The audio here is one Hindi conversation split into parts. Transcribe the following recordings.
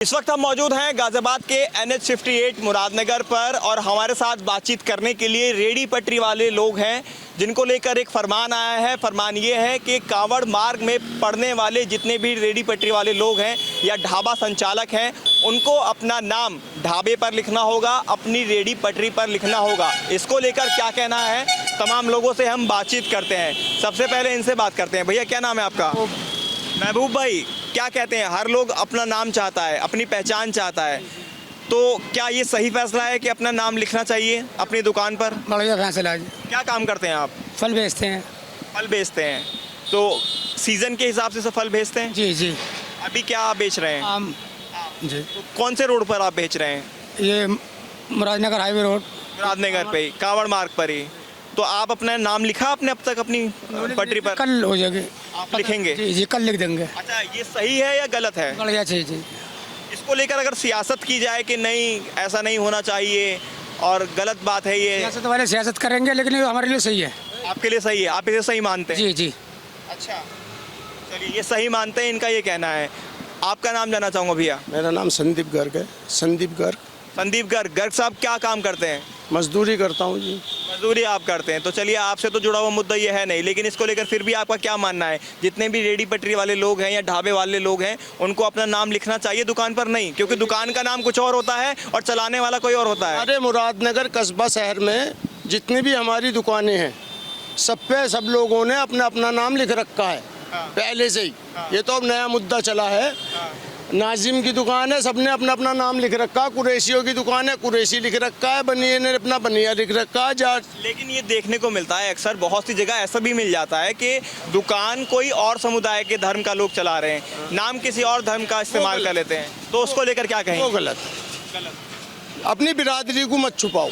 इस वक्त हम मौजूद हैं गाजियाबाद के NH-58 मुरादनगर पर और हमारे साथ बातचीत करने के लिए रेडी पटरी वाले लोग हैं जिनको लेकर एक फरमान आया है। फरमान ये है कि कांवड़ मार्ग में पड़ने वाले जितने भी रेडी पटरी वाले लोग हैं या ढाबा संचालक हैं उनको अपना नाम ढाबे पर लिखना होगा, अपनी रेडी पटरी पर लिखना होगा। इसको लेकर क्या कहना है तमाम लोगों से हम बातचीत करते हैं। सबसे पहले इनसे बात करते हैं। भैया क्या नाम है आपका? महबूब भाई, क्या कहते हैं? हर लोग अपना नाम चाहता है, अपनी पहचान चाहता है, तो क्या ये सही फैसला है कि अपना नाम लिखना चाहिए अपनी दुकान पर? बढ़िया फैसला है। क्या काम करते हैं आप? फल बेचते हैं। फल बेचते हैं, तो सीजन के हिसाब से फल बेचते हैं? जी जी। अभी क्या आप बेच रहे हैं? आम जी। तो कौन से रोड पर आप बेच रहे हैं? ये मुरादनगर हाईवे रोड, मुरादनगर पे ही, कांवड़ मार्ग पर ही। तो आप अपना नाम लिखा आपने अब तक अपनी पटरी पर? कल हो जाएगी। आप लिखेंगे? जी जी, कल लिख देंगे। अच्छा, ये सही है या गलत है? बढ़िया चीज जी। इसको लेकर अगर सियासत की जाए कि नहीं ऐसा नहीं होना चाहिए और गलत बात है ये, सियासत वाले सियासत करेंगे लेकिन ये हमारे लिए सही है। आपके लिए सही है? आप इसे सही मानते हैं? जी जी। अच्छा, चलिए, ये सही मानते हैं, इनका ये कहना है। आपका नाम जानना चाहूँगा भैया। मेरा नाम संदीप गर्ग है। संदीप गर्ग। संदीप गर्ग। गर्ग साहब क्या काम करते हैं? मजदूरी करता हूँ जी। मजदूरी आप करते हैं, तो चलिए आपसे तो जुड़ा हुआ मुद्दा ये है नहीं, लेकिन इसको लेकर फिर भी आपका क्या मानना है? जितने भी रेडी पटरी वाले लोग हैं या ढाबे वाले लोग हैं उनको अपना नाम लिखना चाहिए दुकान पर? नहीं, क्योंकि दुकान का नाम कुछ और होता है और चलाने वाला कोई और होता है। अरे मुरादनगर कस्बा शहर में जितनी भी हमारी दुकानें हैं सब पे सब लोगों ने अपना अपना नाम लिख रखा है पहले से ही। ये तो अब नया मुद्दा चला है। नाजिम की दुकान है, सबने अपना अपना नाम लिख रखा है। कुरैशियों की दुकान है, कुरैशी लिख रखा है। बनिए ने अपना बनिया लिख रखा है। लेकिन ये देखने को मिलता है अक्सर, बहुत सी जगह ऐसा भी मिल जाता है कि दुकान कोई और समुदाय के धर्म का लोग चला रहे हैं, नाम किसी और धर्म का इस्तेमाल कर लेते हैं, तो उसको लेकर क्या कहेंगे? वो गलत। अपनी बिरादरी को मत छुपाओ।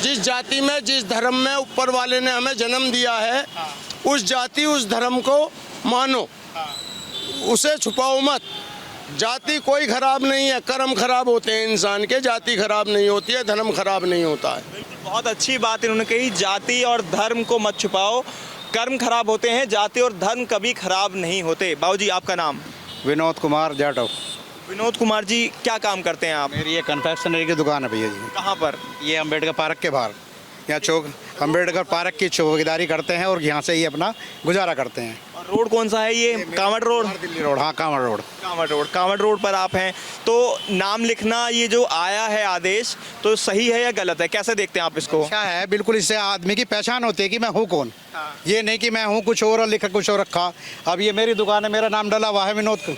जिस जाति में जिस धर्म में ऊपर वाले ने हमें जन्म दिया है उस जाति उस धर्म को मानो, उसे छुपाओ मत। जाति कोई खराब नहीं है, कर्म खराब होते हैं इंसान के, जाति खराब नहीं होती है, धर्म खराब नहीं होता है। बहुत अच्छी बात इन्होंने कही, जाति और धर्म को मत छुपाओ, कर्म खराब होते हैं, जाति और धर्म कभी खराब नहीं होते। बाबूजी आपका नाम? विनोद कुमार जाटव। विनोद कुमार जी, क्या काम करते हैं आप? मेरी ये कन्फेक्शनरी की दुकान है भैया जी। कहाँ पर? ये अम्बेडकर पार्क के बाहर, यहाँ चौक अम्बेडकर पार्क की चौकीदारी करते हैं और यहाँ से ही अपना गुजारा करते हैं। और रोड कौन सा है ये? कांवड़ रोड? दिल्ली रोड। हाँ, Kanwar road. Kanwar road. Kanwar road पर आप हैं, तो नाम लिखना ये जो आया है आदेश, तो सही है या गलत है? कैसे देखते हैं आप इसको? क्या है, बिल्कुल इससे आदमी की पहचान होती है कि मैं हूँ कौन। ये नहीं कि मैं हूँ कुछ और लिखा कुछ और रखा। अब ये मेरी दुकान है, मेरा नाम डला हुआ है विनोद।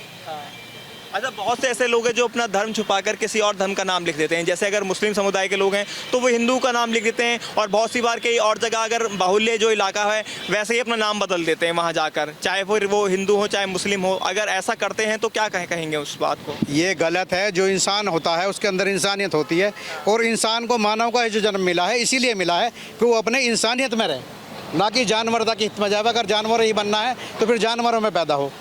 अच्छा, बहुत से ऐसे लोग हैं जो अपना धर्म छुपाकर किसी और धर्म का नाम लिख देते हैं। जैसे अगर मुस्लिम समुदाय के लोग हैं तो वो हिंदू का नाम लिख देते हैं, और बहुत सी बार कई और जगह अगर बाहुल्य जो इलाका है वैसे ही अपना नाम बदल देते हैं वहाँ जाकर, चाहे फिर वो हिंदू हो चाहे मुस्लिम हो। अगर ऐसा करते हैं तो क्या कहेंगे उस बात को? ये गलत है। जो इंसान होता है उसके अंदर इंसानियत होती है, और इंसान को मानव का जो जन्म मिला है इसीलिए मिला है कि वो अपने इंसानियत में रहे, ना कि जानवरता की हित में जाए। अगर जानवर ही बनना है तो फिर जानवरों में पैदा हो।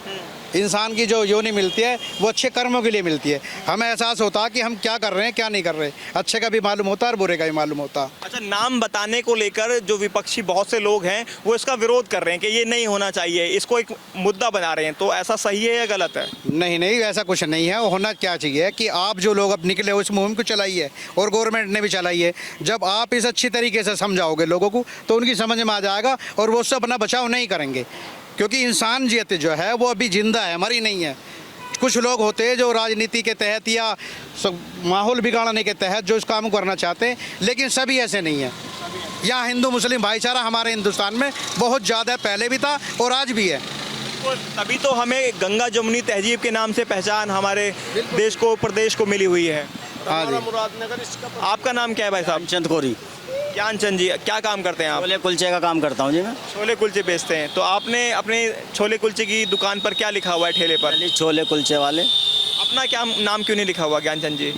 इंसान की जो योनि मिलती है वो अच्छे कर्मों के लिए मिलती है। हमें एहसास होता है कि हम क्या कर रहे हैं क्या नहीं कर रहे। अच्छे का भी मालूम होता है और बुरे का भी मालूम होता है। अच्छा, नाम बताने को लेकर जो विपक्षी बहुत से लोग हैं वो इसका विरोध कर रहे हैं कि ये नहीं होना चाहिए, इसको एक मुद्दा बना रहे हैं, तो ऐसा सही है या गलत है? नहीं नहीं, ऐसा कुछ नहीं है। होना क्या चाहिए कि आप जो लोग अब निकले उस मुहिम को चलाइए, और गवर्नमेंट ने भी चलाई है। जब आप इस अच्छी तरीके से समझाओगे लोगों को तो उनकी समझ में आ जाएगा और वो उससे अपना बचाव नहीं करेंगे, क्योंकि इंसानियत जो है वो अभी जिंदा है, मरी नहीं है। कुछ लोग होते हैं जो राजनीति के तहत या माहौल बिगाड़ने के तहत जो इस काम को करना चाहते हैं, लेकिन सभी ऐसे नहीं है। यहाँ हिंदू मुस्लिम भाईचारा हमारे हिंदुस्तान में बहुत ज़्यादा पहले भी था और आज भी है। तभी तो हमें गंगा जमुनी तहजीब के नाम से पहचान हमारे देश को प्रदेश को मिली हुई है। हाँ जी। आपका नाम क्या है भाई साहब? चंद कोरी। ज्ञानचंद जी, क्या काम करते हैं आप? छोले कुलचे का काम करता हूँ जी मैं। छोले कुलचे बेचते हैं, तो आपने अपने छोले कुलचे की दुकान पर क्या लिखा हुआ है ठेले पर? छोले कुलचे वाले। अपना क्या नाम क्यों नहीं लिखा हुआ ज्ञानचंद जी?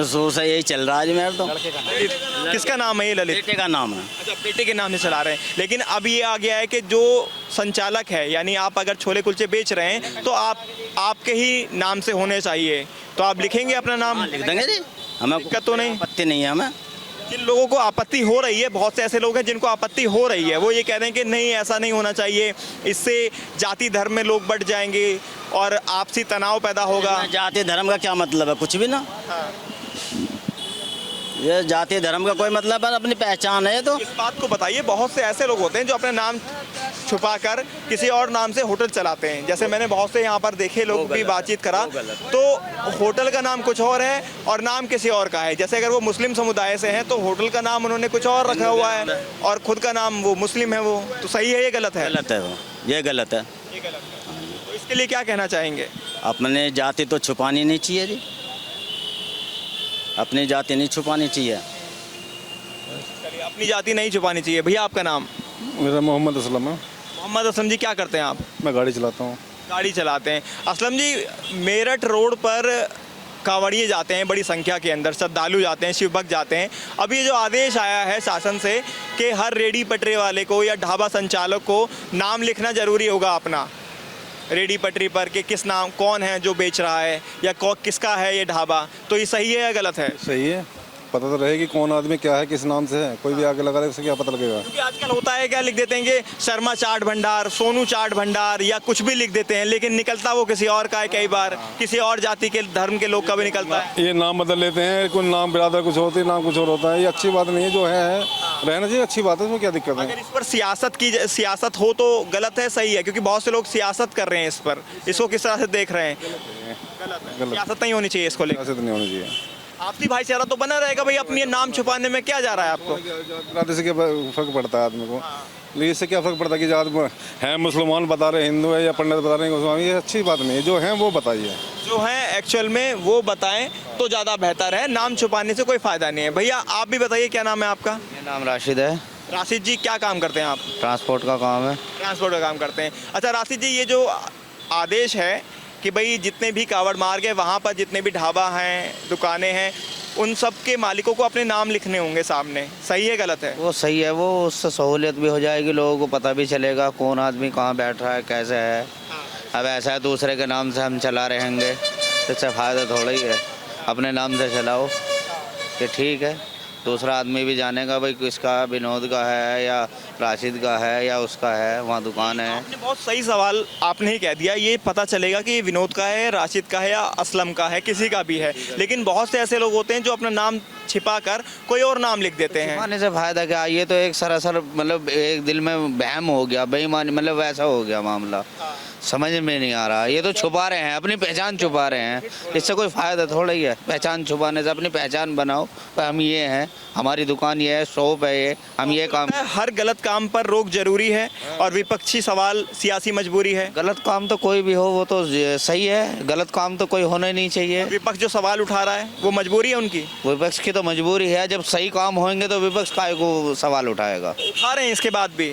शुरू से यही चल रहा है जी मेरा तो। किसका नाम है ये? ललित बेटे का नाम है। अच्छा, बेटे के नाम से चला रहे हैं। लेकिन अब ये आ गया है कि जो संचालक है, यानी आप अगर छोले कुलचे बेच रहे हैं तो आपके ही नाम से होने चाहिए, तो आप लिखेंगे अपना नाम? लिख देंगे जी, हमें दिक्कत तो नहीं? पत्ती नहीं है हमें। जिन लोगों को आपत्ति हो रही है, बहुत से ऐसे लोग हैं जिनको आपत्ति हो रही है, वो ये कह रहे हैं कि नहीं ऐसा नहीं होना चाहिए, इससे जाति धर्म में लोग बढ़ जाएंगे और आपसी तनाव पैदा होगा। जाति धर्म का क्या मतलब है? कुछ भी ना। ये जाति धर्म का कोई मतलब है? अपनी पहचान है। तो इस बात को बताइए, बहुत से ऐसे लोग होते हैं जो अपने नाम छुपाकर किसी और नाम से होटल चलाते हैं। जैसे मैंने बहुत से यहाँ पर देखे लोग भी बातचीत करा, तो होटल का नाम कुछ और है और नाम किसी और का है। जैसे अगर वो मुस्लिम समुदाय से हैं तो होटल का नाम उन्होंने कुछ और रखा हुआ है और खुद का नाम वो मुस्लिम है। वो तो सही है, ये गलत है? गलत है वो, ये गलत है। ये गलत है। तो इसके लिए क्या कहना चाहेंगे? अपने जाति तो छुपानी नहीं चाहिए जी, अपनी जाति नहीं छुपानी चाहिए। चलिए, अपनी जाति नहीं छुपानी चाहिए। भैया आपका नाम? मेरा मोहम्मद असलम है। मोहम्मद असलम जी, क्या करते हैं आप? मैं गाड़ी चलाता हूँ। गाड़ी चलाते हैं। असलम जी, मेरठ रोड पर कांवड़िए जाते हैं, बड़ी संख्या के अंदर श्रद्धालु जाते हैं, शिव भक्त जाते हैं। अब ये जो आदेश आया है शासन से कि हर रेडी पटरी वाले को या ढाबा संचालक को नाम लिखना ज़रूरी होगा अपना रेडी पटरी पर कि किस नाम, कौन है जो बेच रहा है या किसका है ये ढाबा, तो ये सही है या गलत है? सही है, पता तो रहे कि कौन आदमी क्या है, किस नाम से है। कोई भी आगे लगा रहे उससे क्या पता लगेगा? क्योंकि आजकल होता है क्या, लिख देते हैं कि शर्मा चाट भंडार, सोनू चाट भंडार या कुछ भी लिख देते हैं, लेकिन निकलता वो किसी और का है। कई बार किसी और जाति के धर्म के लोग का भी निकलता है। ये नाम बदल लेते हैं, कोई नाम बिरादर कुछ होती है, नाम कुछ और होता है। ये अच्छी बात नहीं है, जो है रहना चाहिए, अच्छी बात है, इसमें क्या दिक्कत है? अगर इस पर सियासत हो तो गलत है, सही है? क्योंकि बहुत से लोग सियासत कर रहे हैं इस पर, इसको किस तरह से देख रहे हैं? गलत है। सियासत नहीं होनी चाहिए इसको लेकर। सियासत नहीं होनी चाहिए। आपसी भाईचारा तो बना रहेगा भाई, अपनी नाम छुपाने में क्या जा रहा है आपको? जाति से क्या फर्क पड़ता है आदमी को? लेकिन इससे क्या फर्क पड़ता है कि जात है मुसलमान बता रहे, हिंदू है या पंडित बता रहे हैं मुसलमान, ये अच्छी बात नहीं है। जो है वो बताइए, जो है एक्चुअल में वो बताएं तो ज़्यादा बेहतर है। नाम छुपाने से कोई फ़ायदा नहीं है। भैया आप भी बताइए, क्या नाम है आपका? मेरा नाम राशिद है। राशिद जी, क्या काम करते हैं आप? ट्रांसपोर्ट का काम है। ट्रांसपोर्ट का काम करते हैं। अच्छा राशिद जी, ये जो आदेश है कि भाई जितने भी कावड़ मार्ग है वहाँ पर जितने भी ढाबा हैं, दुकानें हैं, उन सब के मालिकों को अपने नाम लिखने होंगे सामने, सही है गलत है? वो सही है, वो उससे सहूलियत भी हो जाएगी, लोगों को पता भी चलेगा कौन आदमी कहाँ बैठ रहा है, कैसे है। अब ऐसा है दूसरे के नाम से हम चला रहेंगे तो इससे फ़ायदा थोड़ा ही है। अपने नाम से चलाओ कि ठीक है, दूसरा आदमी भी जानेगा भाई किसका, विनोद का है या राशिद का है या उसका है, वहाँ दुकान है। आपने बहुत सही सवाल आपने ही कह दिया, ये पता चलेगा कि ये विनोद का है, राशिद का है या असलम का है, किसी का भी है। लेकिन बहुत से ऐसे लोग होते हैं जो अपना नाम छिपाकर कोई और नाम लिख देते हैं। छिपाने से फ़ायदा क्या? ये तो एक सरासर मतलब एक दिल में वहम हो गया, बेईमानी, मतलब वैसा हो गया मामला, समझ में नहीं आ रहा। ये तो छुपा रहे हैं, अपनी पहचान छुपा रहे हैं, इससे कोई फ़ायदा थोड़ा ही है। पहचान छुपाने से अपनी पहचान बनाओ, हम ये हैं, हमारी दुकान ये है, शॉप है ये, हम ये काम। हर गलत काम पर रोक जरूरी है और विपक्षी सवाल सियासी मजबूरी है। गलत काम तो कोई भी हो वो तो सही है, गलत काम तो कोई होना ही नहीं चाहिए। विपक्ष जो सवाल उठा रहा है वो मजबूरी है उनकी? विपक्ष की तो मजबूरी है, जब सही काम होंगे तो विपक्ष काहे को सवाल उठाएगा? उठा रहे हैं, इसके बाद भी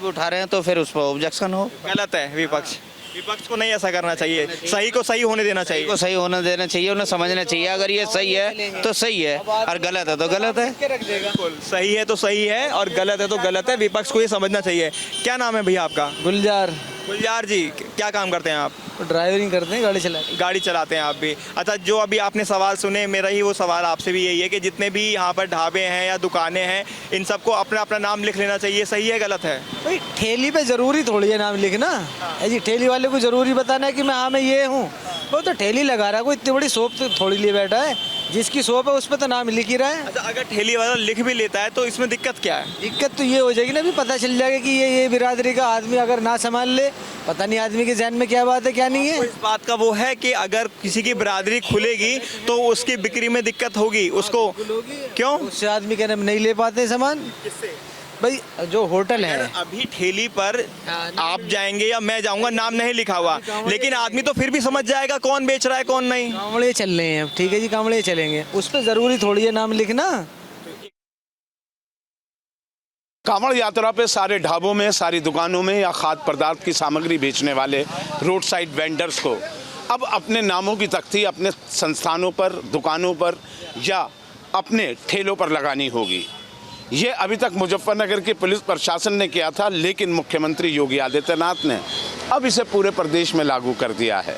उठा रहे हैं तो फिर उस पर ऑब्जेक्शन हो। गलत है। विपक्ष को नहीं ऐसा करना चाहिए, सही को सही होने देना चाहिए। सही होने देना चाहिए, उन्हें समझना चाहिए अगर ये सही है तो सही है और गलत है तो गलत है। सही है तो सही है और गलत है तो गलत है, विपक्ष को ये समझना चाहिए। क्या नाम है भैया आपका? गुलजार। गुलजार जी, क्या काम करते हैं आप? ड्राइवरिंग करते हैं, गाड़ी चलाते हैं आप भी। अच्छा, जो अभी आपने सवाल सुने, मेरा ही वो सवाल आपसे भी यही है कि जितने भी यहाँ पर ढाबे हैं या दुकानें हैं, इन सबको अपना अपना नाम लिख लेना चाहिए, सही है गलत है? भाई ठेली पे जरूरी थोड़ी है नाम लिखना है जी। ठेली वाले को जरूरी बताना है कि मैं ये हूँ, वो तो ठेली लगा रहा है, कोई इतनी बड़ी शॉप तो थोड़ी लिए बैठा है, जिसकी शॉप है उस पर तो नाम लिख ही रहा है। अच्छा, अगर ठेली वाला लिख भी लेता है तो इसमें दिक्कत क्या है? दिक्कत तो ये हो जाएगी ना, भी पता चल जाएगा कि ये बिरादरी का आदमी अगर ना संभाल ले, पता नहीं आदमी के ज़हन में क्या बात है क्या नहीं है। इस बात का वो है कि अगर किसी की बिरादरी खुलेगी तो उसकी बिक्री में दिक्कत होगी उसको। क्यों? उससे आदमी के नाम नहीं ले पाते सामान। भाई जो होटल है, अभी ठेली पर आप जाएंगे या मैं जाऊंगा, नाम नहीं लिखा हुआ, लेकिन आदमी तो फिर भी समझ जाएगा कौन बेच रहा है कौन नहीं। कांवड़े चल रहे हैं, ठीक है जी, कांवड़े चलेंगे, उस पर जरूरी थोड़ी है नाम लिखना। कांवड़ यात्रा पे सारे ढाबों में, सारी दुकानों में या खाद्य पदार्थ की सामग्री बेचने वाले रोड साइड वेंडर्स को अब अपने नामों की तख्ती अपने संस्थानों पर, दुकानों पर या अपने ठेलों पर लगानी होगी। ये अभी तक मुजफ्फरनगर की पुलिस प्रशासन ने किया था, लेकिन मुख्यमंत्री योगी आदित्यनाथ ने अब इसे पूरे प्रदेश में लागू कर दिया है।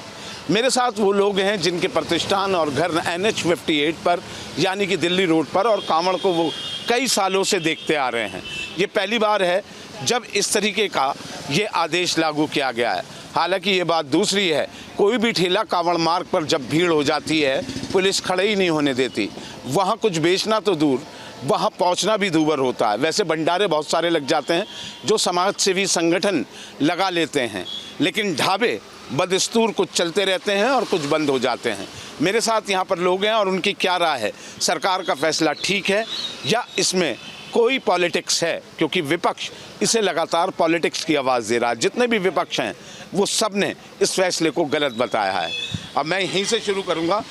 मेरे साथ वो लोग हैं जिनके प्रतिष्ठान और घर NH 58 पर यानी कि दिल्ली रोड पर, और कांवड़ को वो कई सालों से देखते आ रहे हैं। ये पहली बार है जब इस तरीके का ये आदेश लागू किया गया है। हालांकि ये बात दूसरी है, कोई भी ठेला कांवड़ मार्ग पर जब भीड़ हो जाती है पुलिस खड़े ही नहीं होने देती। वहाँ कुछ बेचना तो दूर, वहाँ पहुँचना भी दूभर होता है। वैसे भंडारे बहुत सारे लग जाते हैं जो समाज सेवी संगठन लगा लेते हैं, लेकिन ढाबे बदस्तूर कुछ चलते रहते हैं और कुछ बंद हो जाते हैं। मेरे साथ यहाँ पर लोग हैं और उनकी क्या राय है, सरकार का फैसला ठीक है या इसमें कोई पॉलिटिक्स है, क्योंकि विपक्ष इसे लगातार पॉलिटिक्स की आवाज़ दे रहा है। जितने भी विपक्ष हैं वो सब ने इस फैसले को गलत बताया है। अब मैं यहीं से शुरू करूँगा।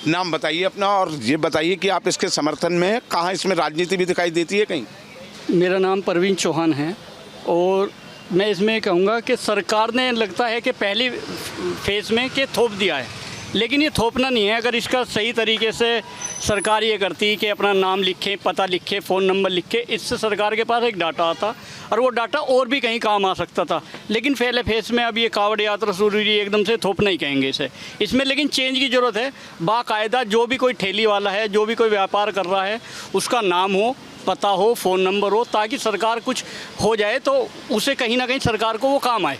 नाम बताइए अपना और ये बताइए कि आप इसके समर्थन में हैं, कहाँ इसमें राजनीति भी दिखाई देती है कहीं? मेरा नाम परवीन चौहान है और मैं इसमें कहूँगा कि सरकार ने लगता है कि पहली फेज़ में कि थोप दिया है, लेकिन ये थोपना नहीं है। अगर इसका सही तरीके से सरकार ये करती कि अपना नाम लिखें, पता लिखे, फ़ोन नंबर लिखे, इससे सरकार के पास एक डाटा आता और वो डाटा और भी कहीं काम आ सकता था। लेकिन पहले फेज़ में अब ये कावड़ यात्रा शुरू हुई, एकदम से थोपना ही कहेंगे इसे। इसमें लेकिन चेंज की ज़रूरत है। बाकायदा जो भी कोई ठेली वाला है, जो भी कोई व्यापार कर रहा है, उसका नाम हो, पता हो, फ़ोन नंबर हो, ताकि सरकार कुछ हो जाए तो उसे कहीं ना कहीं सरकार को वो काम आए।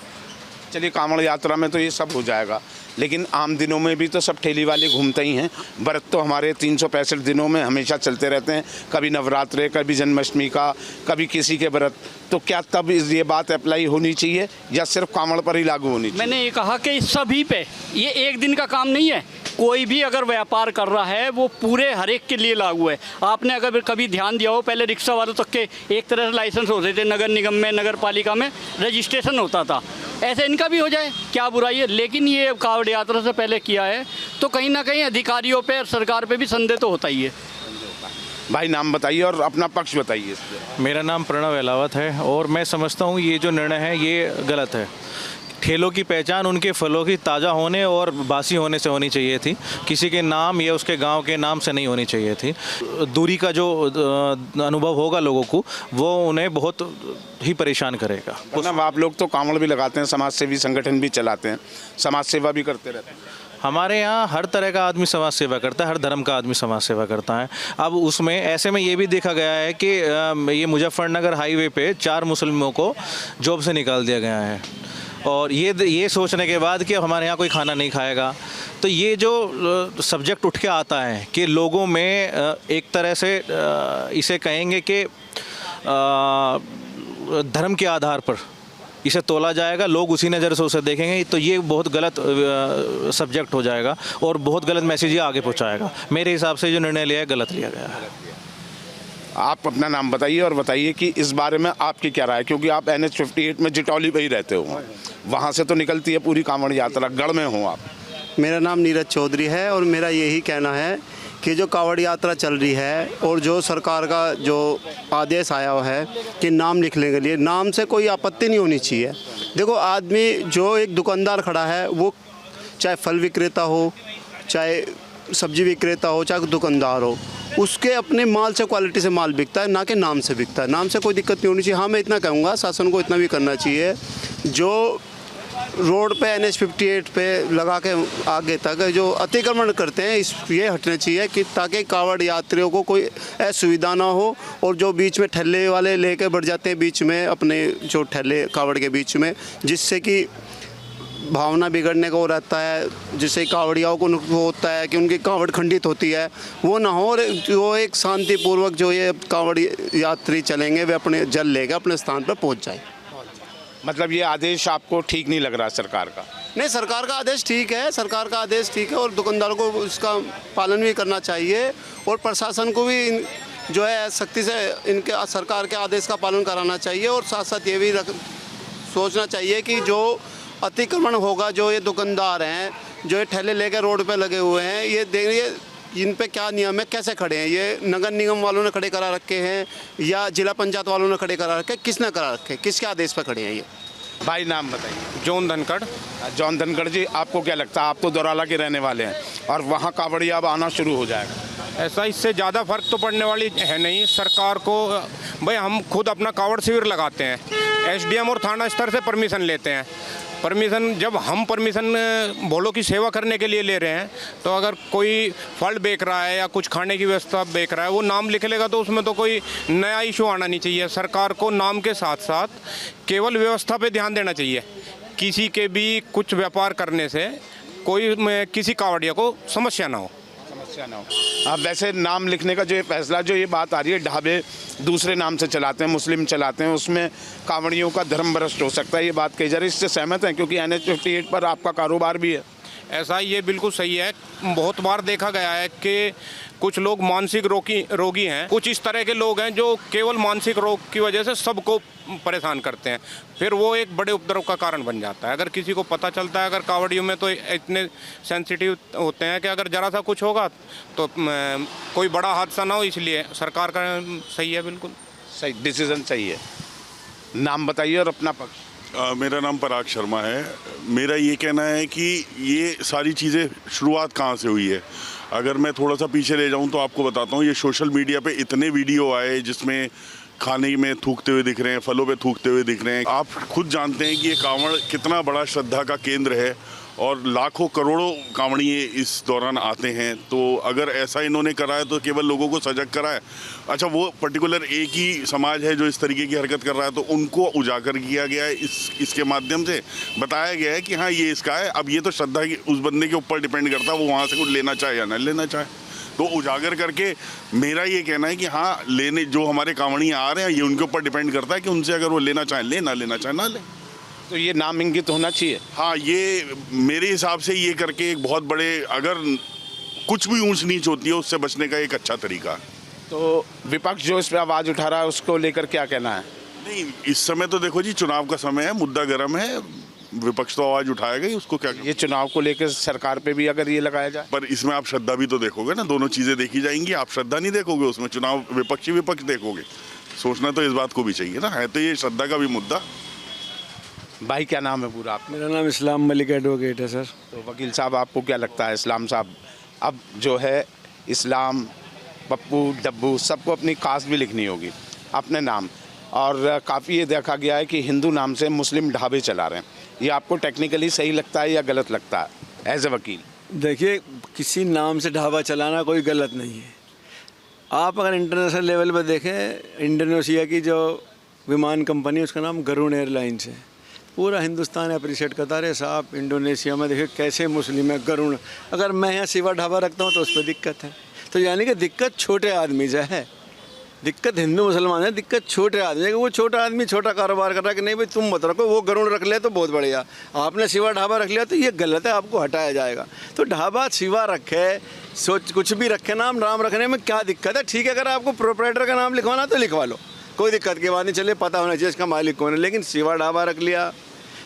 चलिए, कांवड़ यात्रा में तो ये सब हो जाएगा, लेकिन आम दिनों में भी तो सब ठेली वाले घूमते ही हैं। व्रत तो हमारे 365 दिनों में हमेशा चलते रहते हैं, कभी नवरात्रे, कभी जन्माष्टमी का, कभी किसी के व्रत। तो क्या तब ये बात अप्लाई होनी चाहिए या सिर्फ कांवड़ पर ही लागू होनी चाहिए? मैंने ये कहा कि सभी पे, ये एक दिन का काम नहीं है। कोई भी अगर व्यापार कर रहा है वो पूरे हर एक के लिए लागू है। आपने अगर कभी ध्यान दिया हो, पहले रिक्शा वालों तक के एक तरह से लाइसेंस होते थे, नगर निगम में, नगर पालिका में रजिस्ट्रेशन होता था। ऐसे इनका भी हो जाए, क्या बुराई है? लेकिन ये कावड़ यात्रा से पहले किया है तो कहीं ना कहीं अधिकारियों पे, सरकार पे भी संदेह तो होता ही है। भाई नाम बताइए और अपना पक्ष बताइए। मेरा नाम प्रणव अहलावत है और मैं समझता हूँ ये जो निर्णय है ये गलत है। ठेलों की पहचान उनके फलों की ताज़ा होने और बासी होने से होनी चाहिए थी, किसी के नाम या उसके गांव के नाम से नहीं होनी चाहिए थी। दूरी का जो अनुभव होगा लोगों को वो उन्हें बहुत ही परेशान करेगा। मतलब आप लोग तो कांवड़ भी लगाते हैं, समाज सेवी संगठन भी चलाते हैं, समाज सेवा भी करते रहते हैं। हमारे यहाँ हर तरह का आदमी समाज सेवा करता है, हर धर्म का आदमी समाज सेवा करता है। अब उसमें ऐसे में ये भी देखा गया है कि ये मुजफ्फरनगर हाईवे पे 4 मुस्लिमों को जॉब से निकाल दिया गया है, और ये सोचने के बाद कि हमारे यहाँ कोई खाना नहीं खाएगा। तो ये जो सब्जेक्ट उठ के आता है कि लोगों में एक तरह से इसे कहेंगे कि धर्म के आधार पर इसे तोला जाएगा, लोग उसी नज़र से उसे देखेंगे, तो ये बहुत गलत सब्जेक्ट हो जाएगा और बहुत गलत मैसेज ये आगे पहुँचाएगा। मेरे हिसाब से जो निर्णय लिया है गलत लिया गया है। आप अपना नाम बताइए और बताइए कि इस बारे में आपकी क्या राय है, क्योंकि आप NH 58 में जिटौली पे ही रहते हो, वहाँ से तो निकलती है पूरी कांवड़ यात्रा, गढ़ में हो आप। मेरा नाम नीरज चौधरी है और मेरा यही कहना है कि जो कांवड़ यात्रा चल रही है और जो सरकार का जो आदेश आया हुआ है कि नाम लिखने के लिए, नाम से कोई आपत्ति नहीं होनी चाहिए। देखो, आदमी जो एक दुकानदार खड़ा है, वो चाहे फल विक्रेता हो, चाहे सब्जी विक्रेता हो, चाहे दुकानदार हो, उसके अपने माल से, क्वालिटी से माल बिकता है, ना कि नाम से बिकता है। नाम से कोई दिक्कत नहीं होनी चाहिए। हाँ, मैं इतना कहूँगा, शासन को इतना भी करना चाहिए, जो रोड पे NH 58 पे लगा के आगे तक जो अतिक्रमण करते हैं ये हटना चाहिए, कि ताकि कांवड़ यात्रियों को कोई असुविधा ना हो। और जो बीच में ठेले वाले लेके बढ़ जाते हैं बीच में, अपने जो ठेले कांवड़ के बीच में, जिससे कि भावना बिगड़ने का वो रहता है, जिससे कांवड़ियाओं को होता है कि उनकी कांवड़ खंडित होती है, वो ना हो। और जो एक शांतिपूर्वक जो ये कांवड़ यात्री चलेंगे वे अपने जल लेकर अपने स्थान पर पहुंच जाए। मतलब ये आदेश आपको ठीक नहीं लग रहा सरकार का? नहीं, सरकार का आदेश ठीक है, सरकार का आदेश ठीक है और दुकानदारों को इसका पालन भी करना चाहिए और प्रशासन को भी जो है सख्ती से इनके सरकार के आदेश का पालन कराना चाहिए। और साथ साथ ये भी सोचना चाहिए कि जो अतिक्रमण होगा, जो ये दुकानदार हैं, जो ये ठेले लेकर रोड पे लगे हुए हैं, ये देखिए इन पे क्या नियम है, कैसे खड़े हैं। ये नगर निगम वालों ने खड़े करा रखे हैं या जिला पंचायत वालों ने खड़े करा रखे हैं? किसने करा रखे, किसके आदेश पर खड़े हैं ये? भाई नाम बताइए। जॉन धनखड़। जॉन धनखड़ जी, आपको क्या लगता है? आप तो दौराला के रहने वाले हैं और वहाँ कांवड़िया अब आना शुरू हो जाएगा। ऐसा इससे ज़्यादा फर्क तो पड़ने वाली है नहीं। सरकार को भाई, हम खुद अपना कांवड़ शिविर लगाते हैं, SDM और थाना स्तर से परमिशन लेते हैं, परमिशन, जब हम परमिशन भोलों की सेवा करने के लिए ले रहे हैं, तो अगर कोई फल बेच रहा है या कुछ खाने की व्यवस्था बेच रहा है, वो नाम लिख लेगा तो उसमें तो कोई नया इशू आना नहीं चाहिए। सरकार को नाम के साथ साथ केवल व्यवस्था पे ध्यान देना चाहिए। किसी के भी कुछ व्यापार करने से कोई किसी कावड़िया को समस्या ना हो। अब वैसे नाम लिखने का जो ये फैसला, जो ये बात आ रही है, ढाबे दूसरे नाम से चलाते हैं, मुस्लिम चलाते हैं, उसमें कांवड़ियों का धर्म भ्रष्ट हो सकता है, ये बात कही जा रही है। इससे सहमत हैं? क्योंकि NH 58 पर आपका कारोबार भी है। ऐसा ये बिल्कुल सही है। बहुत बार देखा गया है कि कुछ लोग मानसिक रोगी हैं, कुछ इस तरह के लोग हैं जो केवल मानसिक रोग की वजह से सबको परेशान करते हैं, फिर वो एक बड़े उपद्रव का कारण बन जाता है। अगर किसी को पता चलता है, अगर कावड़ियों में तो इतने सेंसिटिव होते हैं कि अगर ज़रा सा कुछ होगा तो कोई बड़ा हादसा ना हो, इसलिए सरकार का सही है, बिल्कुल सही डिसीजन सही है। नाम बताइए और अपना पक्ष। मेरा नाम पराग शर्मा है। मेरा ये कहना है कि ये सारी चीज़ें शुरुआत कहाँ से हुई है। अगर मैं थोड़ा सा पीछे ले जाऊँ तो आपको बताता हूँ, ये सोशल मीडिया पे इतने वीडियो आए जिसमें खाने में थूकते हुए दिख रहे हैं, फलों पे थूकते हुए दिख रहे हैं। आप खुद जानते हैं कि ये कांवड़ कितना बड़ा श्रद्धा का केंद्र है और लाखों करोड़ों कांवड़िए इस दौरान आते हैं। तो अगर ऐसा इन्होंने करा है तो केवल लोगों को सजग करा है। अच्छा, वो पर्टिकुलर एक ही समाज है जो इस तरीके की हरकत कर रहा है, तो उनको उजागर किया गया है। इसके माध्यम से बताया गया है कि हाँ ये इसका है। अब ये तो श्रद्धा की उस बंदे के ऊपर डिपेंड करता है, वो वहाँ से कुछ लेना चाहे या न लेना चाहे। तो उजागर करके मेरा ये कहना है कि हाँ, लेने जो हमारे कांवड़िए आ रहे हैं, ये उनके ऊपर डिपेंड करता है कि उनसे अगर वो लेना चाहें ले, ना लेना चाहे ना ले। तो ये नाम इंगित होना चाहिए। हाँ, ये मेरे हिसाब से ये करके एक बहुत बड़े, अगर कुछ भी ऊंच नीच होती है उससे बचने का एक अच्छा तरीका। तो विपक्ष जो इस पर आवाज़ उठा रहा है उसको लेकर क्या कहना है? नहीं, इस समय तो देखो जी, चुनाव का समय है, मुद्दा गर्म है, विपक्ष तो आवाज़ उठाएगा ही, उसको क्या। ये चुनाव को लेकर सरकार पे भी अगर ये लगाया जाए, पर इसमें आप श्रद्धा भी तो देखोगे ना, दोनों चीज़ें देखी जाएंगी। आप श्रद्धा नहीं देखोगे उसमें, चुनाव विपक्ष देखोगे। सोचना तो इस बात को भी चाहिए ना, है तो ये श्रद्धा का भी मुद्दा। भाई क्या नाम है पूरा आपका? मेरा नाम इस्लाम मलिक एडवोकेट है सर। तो वकील साहब, आपको क्या लगता है इस्लाम साहब, अब जो है इस्लाम, पप्पू, डब्बू, सबको अपनी कास्ट भी लिखनी होगी, अपने नाम, और काफ़ी ये देखा गया है कि हिंदू नाम से मुस्लिम ढाबे चला रहे हैं, ये आपको टेक्निकली सही लगता है या गलत लगता है एज ए वकील? देखिए, किसी नाम से ढाबा चलाना कोई गलत नहीं है। आप अगर इंटरनेशनल लेवल पर देखें, इंडोनेशिया की जो विमान कंपनी है उसका नाम गरुड़ एयरलाइंस है, पूरा हिंदुस्तान अप्रिशिएट करता है। साहब, इंडोनेशिया में देखिए कैसे मुस्लिम है, गरुड़। अगर मैं यहाँ शिवा ढाबा रखता हूँ तो उस पर दिक्कत है। तो यानी कि दिक्कत छोटे आदमी से है, दिक्कत हिंदू मुसलमान है, दिक्कत छोटे आदमी है कि वो छोटा आदमी छोटा कारोबार कर रहा है कि नहीं भाई तुम मत रखो, वो गरुड़ रख ले तो बहुत बढ़िया, आपने शिवा ढाबा रख लिया तो ये गलत है, आपको हटाया जाएगा। तो ढाबा शिवा रखे, सोच कुछ भी रखे, नाम राम रखने में क्या दिक्कत है? ठीक है, अगर आपको प्रोपराइटर का नाम लिखवाना तो लिखवा लो, कोई दिक्कत की बात नहीं, चले पता होना चाहिए इसका मालिक कौन है। लेकिन शिवा ढाबा रख लिया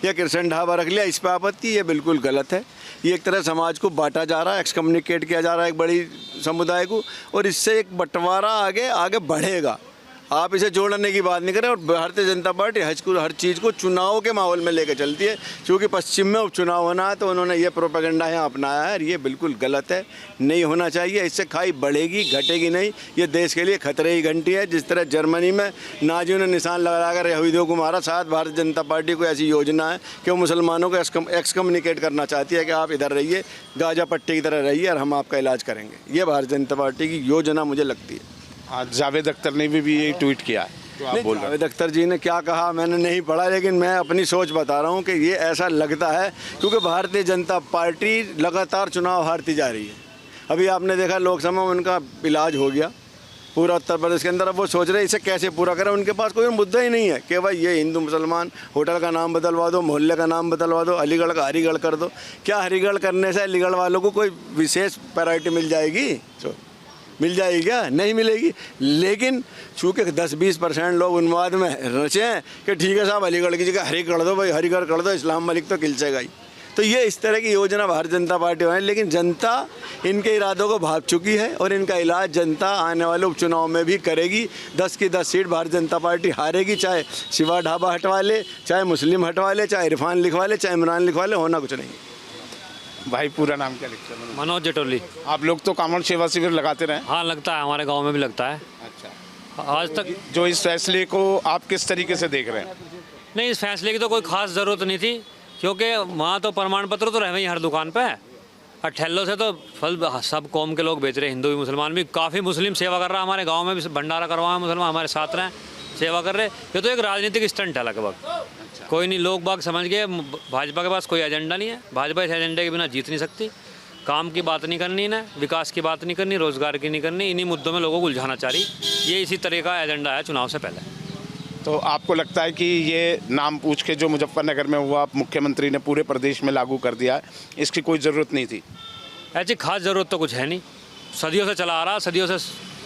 या कृष्ण ढाबा रख लिया, इस पर आपत्ति, ये बिल्कुल गलत है। ये एक तरह समाज को बांटा जा रहा है, एक्सकम्युनिकेट किया जा रहा है एक बड़ी समुदाय को, और इससे एक बंटवारा आगे बढ़ेगा। आप इसे जोड़ने की बात नहीं करें। और भारतीय जनता पार्टी हर चीज़ को चुनाव के माहौल में लेकर चलती है, क्योंकि पश्चिम में उपचुनाव होना है तो उन्होंने ये प्रोपेगेंडा यहाँ अपनाया है, और ये बिल्कुल गलत है, नहीं होना चाहिए। इससे खाई बढ़ेगी, घटेगी नहीं, ये देश के लिए खतरे की घंटी है। जिस तरह जर्मनी में नाजियों ने निशान लगाकर यहूदियों को मारा, शायद भारतीय जनता पार्टी को ऐसी योजना है कि वो मुसलमानों को एक्सकम्युनिकेट करना चाहती है कि आप इधर रहिए, गाजा पट्टी की तरह रहिए और हम आपका इलाज करेंगे। ये भारतीय जनता पार्टी की योजना मुझे लगती है। आज जावेद अख्तर ने भी ये ट्वीट किया है, तो आप बोल रहे हैं। जावेद अख्तर जी ने क्या कहा मैंने नहीं पढ़ा, लेकिन मैं अपनी सोच बता रहा हूँ कि ये ऐसा लगता है क्योंकि भारतीय जनता पार्टी लगातार चुनाव हारती जा रही है। अभी आपने देखा लोकसभा में उनका इलाज हो गया पूरा उत्तर प्रदेश के अंदर, अब वो सोच रहे इसे कैसे पूरा करें। उनके पास कोई मुद्दा ही नहीं है कि भाई ये हिंदू मुसलमान, होटल का नाम बदलवा दो, मोहल्ले का नाम बदलवा दो, अलीगढ़ का हरिगढ़ कर दो। क्या हरिगढ़ करने से अलीगढ़ वालों को कोई विशेष प्रायोरिटी मिल जाएगी? मिल जाएगी क्या? नहीं मिलेगी। लेकिन चूँकि 10-20% लोग उन्माद में रचे हैं कि ठीक है साहब अलीगढ़ की जगह हरिगढ़ दो, भाई हरिगढ़ कर दो, इस्लाम मलिक तो खिलचेगा ही। तो ये इस तरह की योजना भारतीय जनता पार्टी है, लेकिन जनता इनके इरादों को भाप चुकी है और इनका इलाज जनता आने वाले उपचुनाव में भी करेगी। 10 की 10 सीट भारतीय जनता पार्टी हारेगी, चाहे शिवा ढाबा हटवा ले, चाहे मुस्लिम हटवा ले, चाहे इरफान लिखवा ले, चाहे इमरान लिखवा ले, होना कुछ नहीं। भाई पूरा नाम क्या लिखते हैं? मनोज जटोली। आप लोग तो कांवड़ सेवा शिविर लगाते रहे? हाँ लगता है, हमारे गांव में भी लगता है। अच्छा, आज तक जो इस फैसले को आप किस तरीके से देख रहे हैं? नहीं, इस फैसले की तो कोई ख़ास ज़रूरत नहीं थी, क्योंकि वहाँ तो प्रमाण पत्र तो रहे ही हर दुकान पे, और ठेलों से तो फल सब कौम के लोग बेच रहे, हिंदू भी मुसलमान भी। काफ़ी मुस्लिम सेवा कर रहा है, हमारे गांव में भी भंडारा करवाए मुसलमान हमारे साथ रहे, सेवा कर रहे। ये तो एक राजनीतिक स्टंट है लगभग। कोई नहीं, लोग बाग समझ गए भाजपा के पास कोई एजेंडा नहीं है, भाजपा इस एजेंडे के बिना जीत नहीं सकती। काम की बात नहीं करनी ना, विकास की बात नहीं करनी, रोजगार की नहीं करनी, इन्हीं मुद्दों में लोगों को उलझाना चाह रही। ये इसी तरह का एजेंडा है चुनाव से पहले। तो आपको लगता है कि ये नाम पूछ के जो मुजफ्फरनगर में हुआ मुख्यमंत्री ने पूरे प्रदेश में लागू कर दिया, इसकी कोई ज़रूरत नहीं थी? ऐसी खास ज़रूरत तो कुछ है नहीं, सदियों से चला आ रहा, सदियों से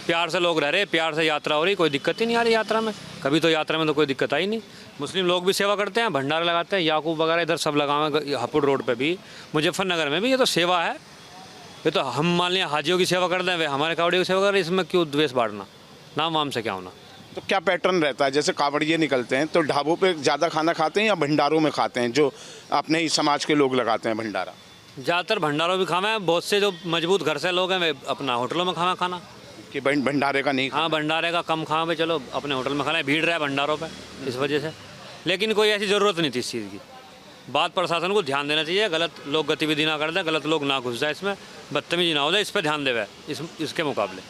प्यार से लोग रह रहे, प्यार से यात्रा हो रही, कोई दिक्कत ही नहीं आ रही यात्रा में। कभी तो यात्रा में तो कोई दिक्कत आई नहीं। मुस्लिम लोग भी सेवा करते हैं, भंडारे लगाते हैं, याकूब वगैरह इधर सब लगाए, हापुड़ रोड पे भी, मुजफ्फरनगर में भी। ये तो सेवा है, ये तो हम मान लिया हाजियों की सेवा करते हैं, वे हमारे कावड़ियों की सेवा कर रहे हैं, इसमें क्यों द्वेष बांटना, नाम वाम से क्या होना। तो क्या पैटर्न रहता है, जैसे कावड़िए निकलते हैं तो ढाबों पे ज़्यादा खाना खाते हैं या भंडारों में खाते हैं, जो अपने ही समाज के लोग लगाते हैं भंडारा? ज़्यादातर भंडारों में खाना है, बहुत से जो मजबूत घर से लोग हैं वे अपना होटलों में खाना कि भंडारे का नहीं। हाँ, भंडारे का कम खाना, चलो अपने होटल में खाना है, भीड़ रहा है भंडारों पे इस वजह से। लेकिन कोई ऐसी ज़रूरत नहीं थी इस चीज़ की। बात प्रशासन को ध्यान देना चाहिए, गलत लोग गतिविधि ना कर दें, गलत लोग ना घुस जाए इसमें, बदतमीजी ना हो जाए, इस पर ध्यान देवे। इसके मुकाबले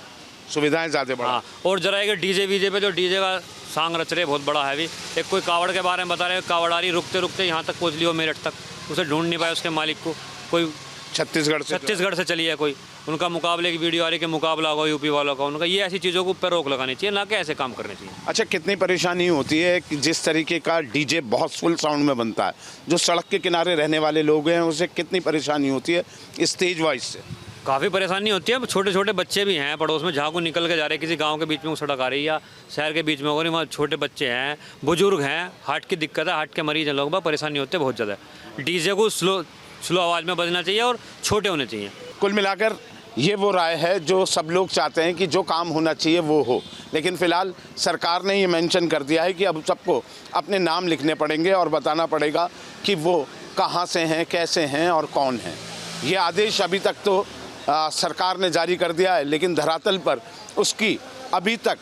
सुविधाएं ज़्यादा बढ़ा। हाँ, और जरा एक डीजे वीजे पे जो डीजे का सांग रच रहे बहुत बड़ा हैवी। एक कोई कावड़ के बारे में बता रहे, कावड़ारी रुकते रुकते यहाँ तक पहुँच लियो मेरठ तक, उसे ढूंढ नहीं पाए उसके मालिक को। कोई छत्तीसगढ़ से चली है कोई, उनका मुकाबले की वीडियो आ रही कि मुकाबला होगा यूपी वालों का उनका। ये ऐसी चीज़ों को पर रोक लगानी चाहिए, ना कि ऐसे काम करने चाहिए। अच्छा, कितनी परेशानी होती है कि जिस तरीके का डीजे बहुत फुल साउंड में बनता है, जो सड़क के किनारे रहने वाले लोग हैं उसे कितनी परेशानी होती है स्टेज वाइज से? काफ़ी परेशानी होती है। छोटे छोटे बच्चे भी हैं पड़ोस में, जहाँ को निकल के जा रहे हैं, किसी गांव के बीच में वो सड़क आ रही है या शहर के बीच में हो रही, वहाँ छोटे बच्चे हैं, बुजुर्ग हैं, हार्ट की दिक्कत है, हार्ट के मरीज हैं लोग, परेशानी होती है बहुत ज़्यादा। डीजे को स्लो आवाज़ में बजना चाहिए और छोटे होने चाहिए। कुल मिलाकर ये वो राय है जो सब लोग चाहते हैं कि जो काम होना चाहिए वो हो, लेकिन फ़िलहाल सरकार ने ये मेंशन कर दिया है कि अब सबको अपने नाम लिखने पड़ेंगे और बताना पड़ेगा कि वो कहाँ से हैं, कैसे हैं और कौन हैं। ये आदेश अभी तक तो सरकार ने जारी कर दिया है, लेकिन धरातल पर उसकी अभी तक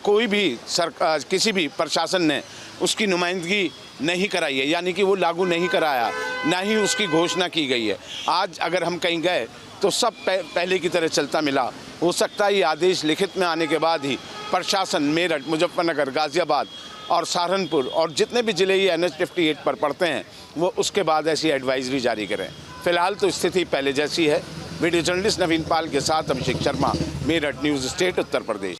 कोई भी किसी भी प्रशासन ने उसकी नुमाइंदगी नहीं कराई है, यानी कि वो लागू नहीं कराया, ना ही उसकी घोषणा की गई है। आज अगर हम कहीं गए तो सब पहले की तरह चलता मिला। हो सकता है ये आदेश लिखित में आने के बाद ही प्रशासन मेरठ, मुजफ्फरनगर, गाज़ियाबाद और सहारनपुर और जितने भी ज़िले ये NH 58 पर पड़ते हैं वो उसके बाद ऐसी एडवाइजरी जारी करें। फ़िलहाल तो स्थिति पहले जैसी है। वीडियो जर्नलिस्ट नवीन पाल के साथ अभिषेक शर्मा, मेरठ न्यूज़ स्टेट, उत्तर प्रदेश।